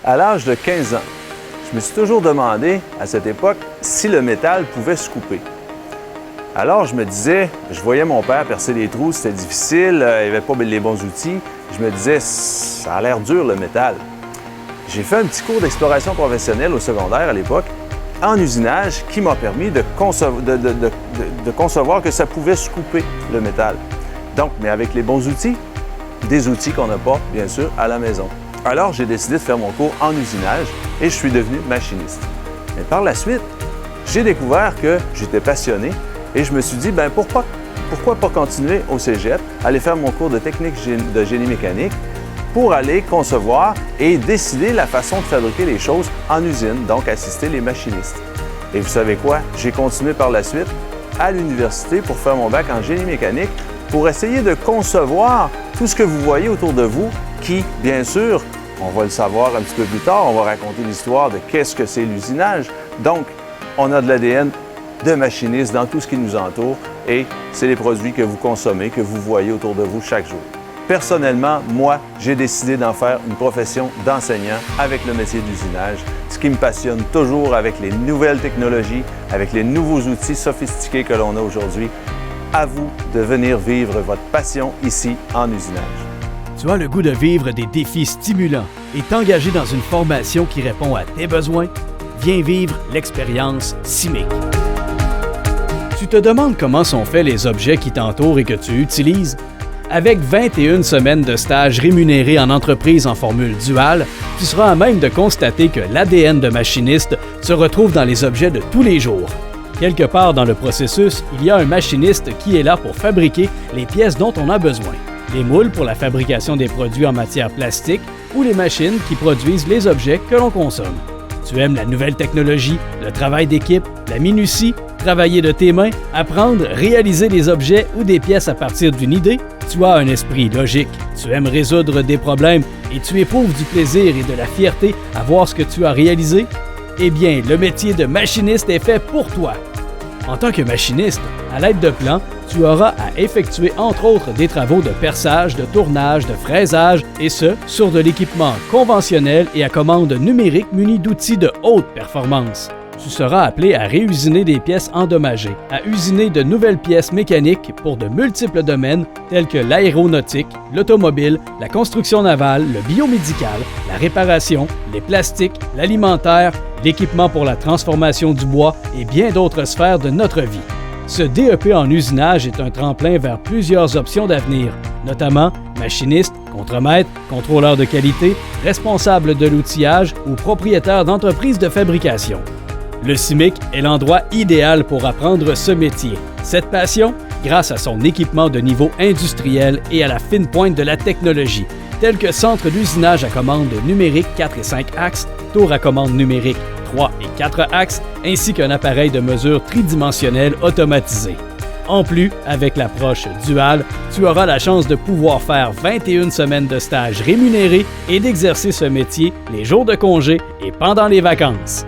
À l'âge de 15 ans, je me suis toujours demandé, à cette époque, si le métal pouvait se couper. Alors, je me disais, je voyais mon père percer des trous, c'était difficile, il n'avait pas les bons outils. Je me disais, ça a l'air dur, le métal. J'ai fait un petit cours d'exploration professionnelle au secondaire à l'époque, en usinage, qui m'a permis de concevoir que ça pouvait se couper, le métal. Donc, mais avec les bons outils, des outils qu'on n'a pas, bien sûr, à la maison. Alors, j'ai décidé de faire mon cours en usinage et je suis devenu machiniste. Mais par la suite, j'ai découvert que j'étais passionné et je me suis dit, pourquoi pas continuer au cégep, aller faire mon cours de technique de génie mécanique pour aller concevoir et décider la façon de fabriquer les choses en usine, donc assister les machinistes. Et vous savez quoi? J'ai continué par la suite à l'université pour faire mon bac en génie mécanique pour essayer de concevoir tout ce que vous voyez autour de vous qui, bien sûr, on va le savoir un petit peu plus tard, on va raconter l'histoire de qu'est-ce que c'est l'usinage. Donc, on a de l'ADN de machiniste dans tout ce qui nous entoure et c'est les produits que vous consommez, que vous voyez autour de vous chaque jour. Personnellement, moi, j'ai décidé d'en faire une profession d'enseignant avec le métier d'usinage, ce qui me passionne toujours avec les nouvelles technologies, avec les nouveaux outils sophistiqués que l'on a aujourd'hui. À vous de venir vivre votre passion ici en usinage. Tu as le goût de vivre des défis stimulants et t'engager dans une formation qui répond à tes besoins? Viens vivre l'expérience CIMIC. Tu te demandes comment sont faits les objets qui t'entourent et que tu utilises? Avec 21 semaines de stage rémunérés en entreprise en formule duale, tu seras à même de constater que l'ADN de machiniste se retrouve dans les objets de tous les jours. Quelque part dans le processus, il y a un machiniste qui est là pour fabriquer les pièces dont on a besoin. Les moules pour la fabrication des produits en matière plastique ou les machines qui produisent les objets que l'on consomme. Tu aimes la nouvelle technologie, le travail d'équipe, la minutie, travailler de tes mains, apprendre, réaliser des objets ou des pièces à partir d'une idée? Tu as un esprit logique, tu aimes résoudre des problèmes et tu éprouves du plaisir et de la fierté à voir ce que tu as réalisé? Eh bien, le métier de machiniste est fait pour toi. En tant que machiniste, à l'aide de plans, tu auras à effectuer entre autres des travaux de perçage, de tournage, de fraisage, et ce, sur de l'équipement conventionnel et à commande numérique muni d'outils de haute performance. Tu seras appelé à réusiner des pièces endommagées, à usiner de nouvelles pièces mécaniques pour de multiples domaines tels que l'aéronautique, l'automobile, la construction navale, le biomédical, la réparation, les plastiques, l'alimentaire, l'équipement pour la transformation du bois et bien d'autres sphères de notre vie. Ce DEP en usinage est un tremplin vers plusieurs options d'avenir, notamment machiniste, contremaître, contrôleur de qualité, responsable de l'outillage ou propriétaire d'entreprise de fabrication. Le CIMIC est l'endroit idéal pour apprendre ce métier. Cette passion, grâce à son équipement de niveau industriel et à la fine pointe de la technologie, tels que centre d'usinage à commande numérique 4 et 5 axes, tour à commande numérique 3 et 4 axes, ainsi qu'un appareil de mesure tridimensionnel automatisé. En plus, avec l'approche duale, tu auras la chance de pouvoir faire 21 semaines de stage rémunérés et d'exercer ce métier les jours de congé et pendant les vacances.